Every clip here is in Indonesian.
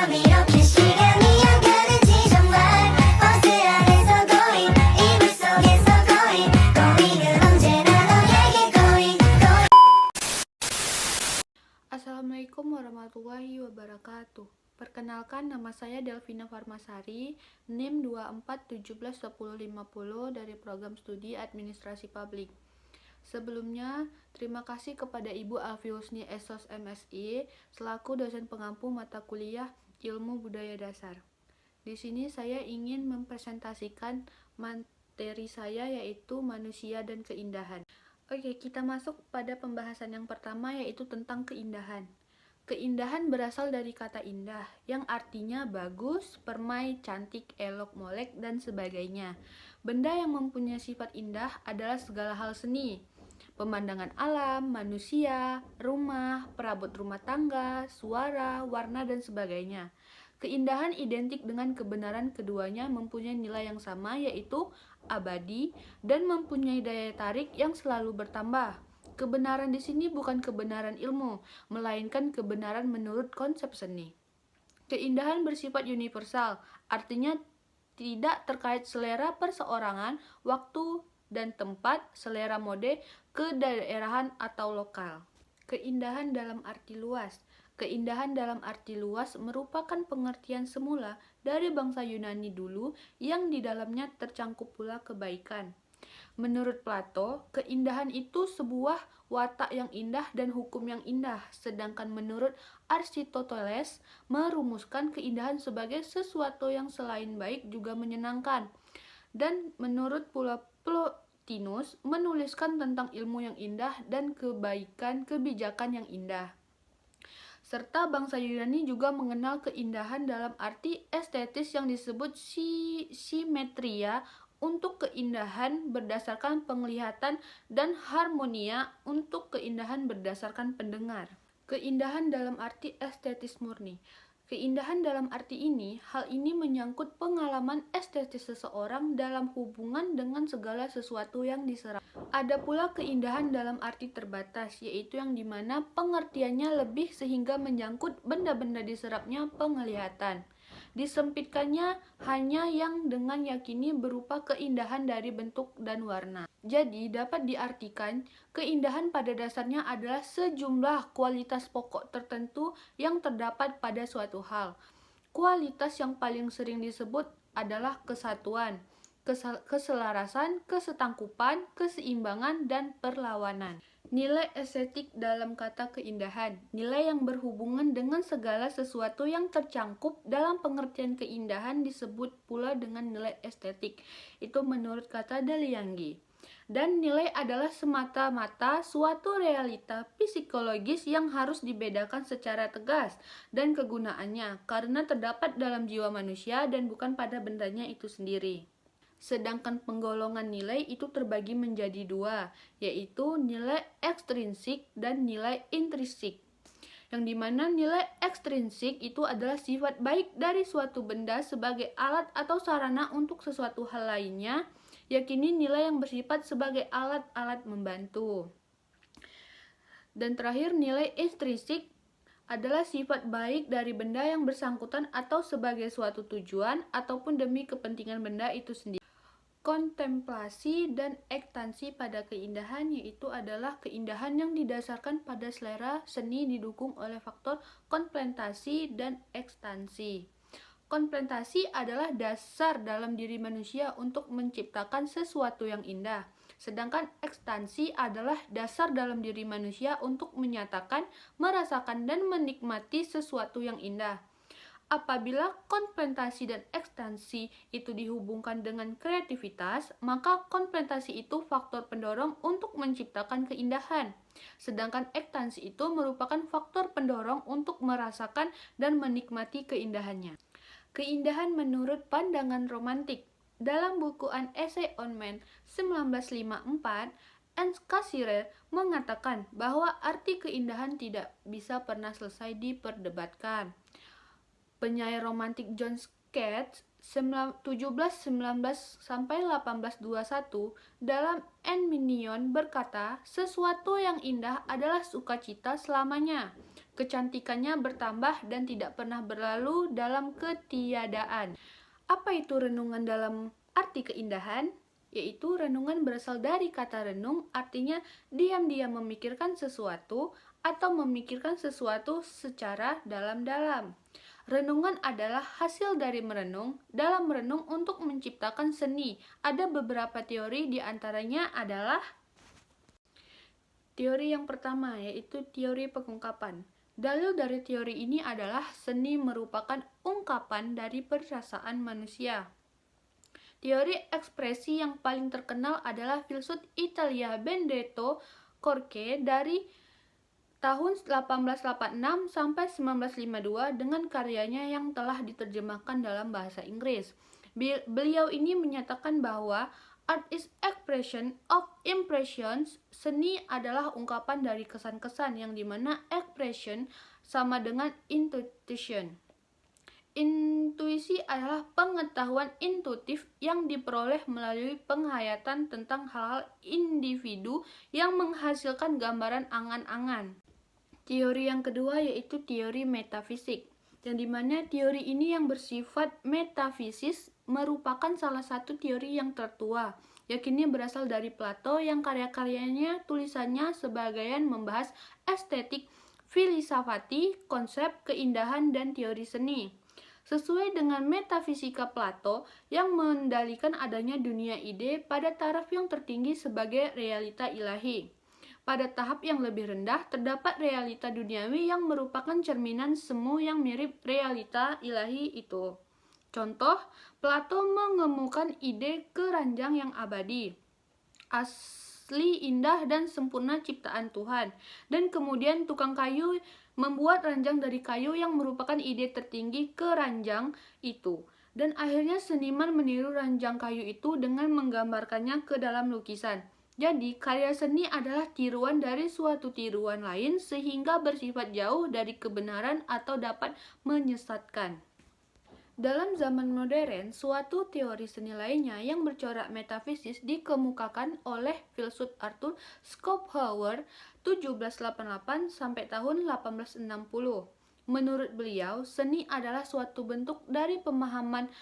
밤 이렇게 시간이 안 가는지 정말 버스 안에서 going 이불 속에서 going 은 언제나 너에게 going. Assalamualaikum warahmatullahi wabarakatuh. Perkenalkan, nama saya Delvina Farmasari, NIM 24171050 dari Program Studi Administrasi Publik. Sebelumnya, terima kasih kepada Ibu Alfi Husni Esos MSI selaku dosen pengampu mata kuliah Ilmu Budaya Dasar. Di sini saya ingin mempresentasikan materi saya, yaitu manusia dan keindahan. Oke, kita masuk pada pembahasan yang pertama, yaitu tentang keindahan. Keindahan berasal dari kata indah, yang artinya bagus, permai, cantik, elok, molek, dan sebagainya. Benda yang mempunyai sifat indah adalah segala hal seni, pemandangan alam, manusia, rumah, perabot rumah tangga, suara, warna, dan sebagainya. Keindahan identik dengan kebenaran, keduanya mempunyai nilai yang sama, yaitu abadi dan mempunyai daya tarik yang selalu bertambah. Kebenaran di sini bukan kebenaran ilmu, melainkan kebenaran menurut konsep seni. Keindahan bersifat universal, artinya tidak terkait selera perseorangan, waktu dan tempat, selera mode, kedaerahan atau lokal. Keindahan dalam arti luas. Keindahan dalam arti luas merupakan pengertian semula dari bangsa Yunani dulu yang di dalamnya tercangkup pula kebaikan. Menurut Plato, keindahan itu sebuah watak yang indah dan hukum yang indah, sedangkan menurut Aristoteles merumuskan keindahan sebagai sesuatu yang selain baik juga menyenangkan. Dan menurut Plotinus menuliskan tentang ilmu yang indah dan kebaikan kebijakan yang indah. Serta bangsa Yunani juga mengenal keindahan dalam arti estetis yang disebut simetria untuk keindahan berdasarkan penglihatan dan harmonia untuk keindahan berdasarkan pendengar. Keindahan dalam arti estetis murni. Keindahan dalam arti ini, hal ini menyangkut pengalaman estetis seseorang dalam hubungan dengan segala sesuatu yang diserap. Ada pula keindahan dalam arti terbatas, yaitu yang dimana pengertiannya lebih sehingga menyangkut benda-benda diserapnya penglihatan. Disempitkannya hanya yang dengan yakini berupa keindahan dari bentuk dan warna. Jadi dapat diartikan keindahan pada dasarnya adalah sejumlah kualitas pokok tertentu yang terdapat pada suatu hal. Kualitas yang paling sering disebut adalah kesatuan, keselarasan, kesetangkupan, keseimbangan, dan perlawanan. Nilai estetik dalam kata keindahan, nilai yang berhubungan dengan segala sesuatu yang tercangkup dalam pengertian keindahan disebut pula dengan nilai estetik. Itu menurut kata Dalianggi. Dan nilai adalah semata-mata suatu realita psikologis yang harus dibedakan secara tegas dan kegunaannya karena terdapat dalam jiwa manusia dan bukan pada bendanya itu sendiri. Sedangkan penggolongan nilai itu terbagi menjadi dua, yaitu nilai ekstrinsik dan nilai intrinsik. Yang dimana nilai ekstrinsik itu adalah sifat baik dari suatu benda sebagai alat atau sarana untuk sesuatu hal lainnya, yakini nilai yang bersifat sebagai alat-alat membantu. Dan terakhir, nilai intrinsik adalah sifat baik dari benda yang bersangkutan atau sebagai suatu tujuan ataupun demi kepentingan benda itu sendiri. Kontemplasi dan ekstansi pada keindahan, yaitu adalah keindahan yang didasarkan pada selera seni didukung oleh faktor kontemplasi dan ekstansi. Kontemplasi adalah dasar dalam diri manusia untuk menciptakan sesuatu yang indah, sedangkan ekstansi adalah dasar dalam diri manusia untuk menyatakan, merasakan, dan menikmati sesuatu yang indah. Apabila kontemplasi dan ekstansi itu dihubungkan dengan kreativitas, maka kontemplasi itu faktor pendorong untuk menciptakan keindahan. Sedangkan ekstansi itu merupakan faktor pendorong untuk merasakan dan menikmati keindahannya. Keindahan menurut pandangan romantik. Dalam buku An Essay on Man 1954, Ernst Cassirer mengatakan bahwa arti keindahan tidak bisa pernah selesai diperdebatkan. Penyair romantik John Keats 1719-1821 dalam Endymion berkata, sesuatu yang indah adalah sukacita selamanya. Kecantikannya bertambah dan tidak pernah berlalu dalam ketiadaan. Apa itu renungan dalam arti keindahan? Yaitu renungan berasal dari kata renung, artinya diam-diam memikirkan sesuatu atau memikirkan sesuatu secara dalam-dalam. Renungan adalah hasil dari merenung. Dalam merenung untuk menciptakan seni, ada beberapa teori, di antaranya adalah teori yang pertama, yaitu teori pengungkapan. Dalil dari teori ini adalah seni merupakan ungkapan dari perasaan manusia. Teori ekspresi yang paling terkenal adalah filsuf Italia Benedetto Croce dari tahun 1886 sampai 1952 dengan karyanya yang telah diterjemahkan dalam bahasa Inggris. Beliau ini menyatakan bahwa art is expression of impressions. Seni adalah ungkapan dari kesan-kesan, yang dimana expression sama dengan intuition. Intuisi adalah pengetahuan intuitif yang diperoleh melalui penghayatan tentang hal-hal individu yang menghasilkan gambaran angan-angan. Teori yang kedua yaitu teori metafisik, yang dimana teori ini yang bersifat metafisis merupakan salah satu teori yang tertua. Yakinnya berasal dari Plato, yang karya-karyanya tulisannya sebagian membahas estetik, filsafati, konsep keindahan, dan teori seni. Sesuai dengan metafisika Plato yang mendalikan adanya dunia ide pada taraf yang tertinggi sebagai realita ilahi. Pada tahap yang lebih rendah, terdapat realita duniawi yang merupakan cerminan semu yang mirip realita ilahi itu. Contoh, Plato mengemukakan ide keranjang yang abadi, asli, indah, dan sempurna ciptaan Tuhan. Dan kemudian tukang kayu membuat ranjang dari kayu yang merupakan ide tertinggi keranjang itu. Dan akhirnya seniman meniru ranjang kayu itu dengan menggambarkannya ke dalam lukisan. Jadi, karya seni adalah tiruan dari suatu tiruan lain sehingga bersifat jauh dari kebenaran atau dapat menyesatkan. Dalam zaman modern, suatu teori seni lainnya yang bercorak metafisis dikemukakan oleh filsuf Arthur Schopenhauer 1788 sampai tahun 1860. Menurut beliau, seni adalah suatu bentuk dari pemahaman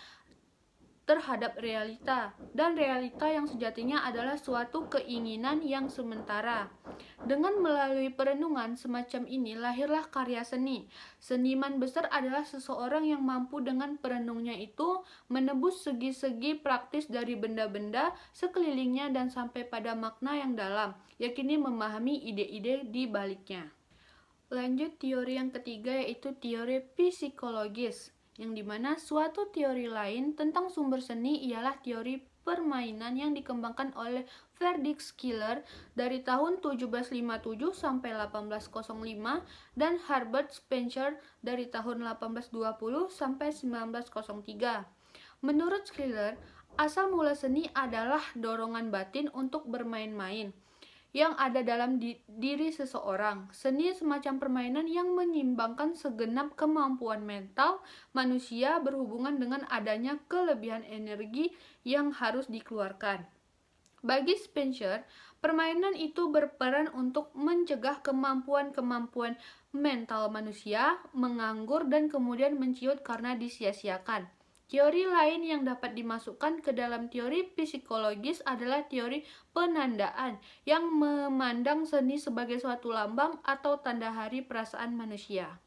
terhadap realita, dan realita yang sejatinya adalah suatu keinginan yang sementara. Dengan melalui perenungan semacam ini lahirlah karya seni. Seniman besar adalah seseorang yang mampu dengan perenungnya itu menebus segi-segi praktis dari benda-benda sekelilingnya dan sampai pada makna yang dalam, yakni memahami ide-ide di baliknya. Lanjut, teori yang ketiga yaitu teori psikologis, yang dimana suatu teori lain tentang sumber seni ialah teori permainan yang dikembangkan oleh Friedrich Schiller dari tahun 1757 sampai 1805 dan Herbert Spencer dari tahun 1820 sampai 1903. Menurut Schiller, asal mula seni adalah dorongan batin untuk bermain-main yang ada dalam diri seseorang. Seni semacam permainan yang menyimbangkan segenap kemampuan mental manusia berhubungan dengan adanya kelebihan energi yang harus dikeluarkan. Bagi Spencer, permainan itu berperan untuk mencegah kemampuan-kemampuan mental manusia menganggur dan kemudian menciut karena disia-siakan. Teori lain yang dapat dimasukkan ke dalam teori psikologis adalah teori penandaan, yang memandang seni sebagai suatu lambang atau tanda hari perasaan manusia.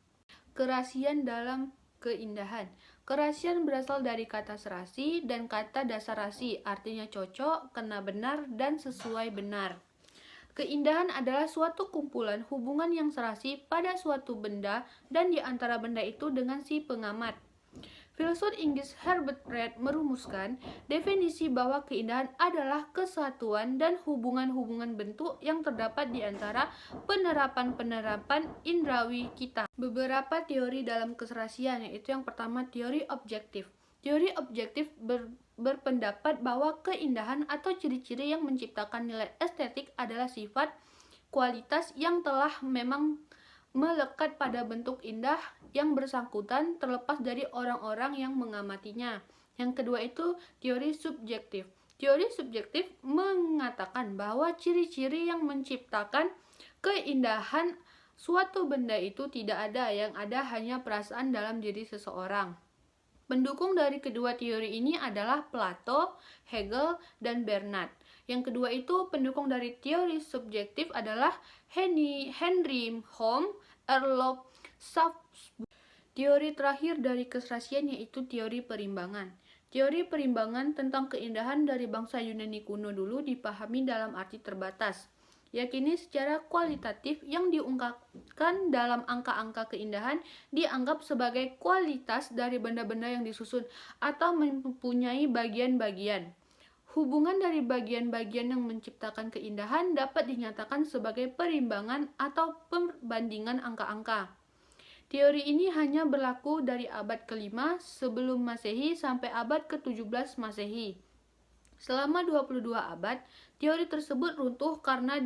Kerasian dalam keindahan. Kerasian berasal dari kata serasi dan kata dasar rasi, artinya cocok, kena benar, dan sesuai benar. Keindahan adalah suatu kumpulan hubungan yang serasi pada suatu benda dan di antara benda itu dengan si pengamat. Filsuf Inggris Herbert Read merumuskan definisi bahwa keindahan adalah kesatuan dan hubungan-hubungan bentuk yang terdapat di antara penerapan-penerapan indrawi kita. Beberapa teori dalam keserasian, yaitu yang pertama teori objektif. Teori objektif berpendapat bahwa keindahan atau ciri-ciri yang menciptakan nilai estetik adalah sifat, kualitas yang telah memang melekat pada bentuk indah yang bersangkutan terlepas dari orang-orang yang mengamatinya. Yang kedua itu teori subjektif. Teori subjektif mengatakan bahwa ciri-ciri yang menciptakan keindahan Suatu benda itu tidak ada, yang ada hanya perasaan dalam diri seseorang. Pendukung dari kedua teori ini adalah Plato, Hegel, dan Bernard. Yang kedua itu pendukung dari teori subjektif adalah Henry Home, Erlof, Salzburg. Teori terakhir dari keserasian yaitu teori perimbangan. Teori perimbangan tentang keindahan dari bangsa Yunani kuno dulu dipahami dalam arti terbatas, yakini secara kualitatif yang diungkapkan dalam angka-angka keindahan dianggap sebagai kualitas dari benda-benda yang disusun atau mempunyai bagian-bagian. Hubungan dari bagian-bagian yang menciptakan keindahan dapat dinyatakan sebagai perimbangan atau perbandingan angka-angka. Teori ini hanya berlaku dari abad ke-5 sebelum Masehi sampai abad ke-17 Masehi. Selama 22 abad, teori tersebut runtuh karena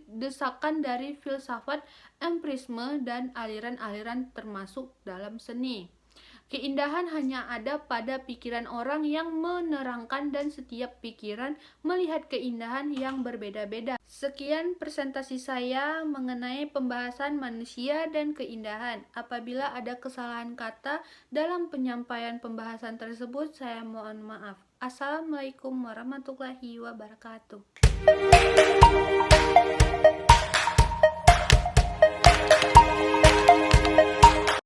desakan dari filsafat empirisme dan aliran-aliran termasuk dalam seni. Keindahan hanya ada pada pikiran orang yang menerangkan dan setiap pikiran melihat keindahan yang berbeda-beda. Sekian presentasi saya mengenai pembahasan manusia dan keindahan. Apabila ada kesalahan kata dalam penyampaian pembahasan tersebut, saya mohon maaf. Assalamualaikum warahmatullahi wabarakatuh.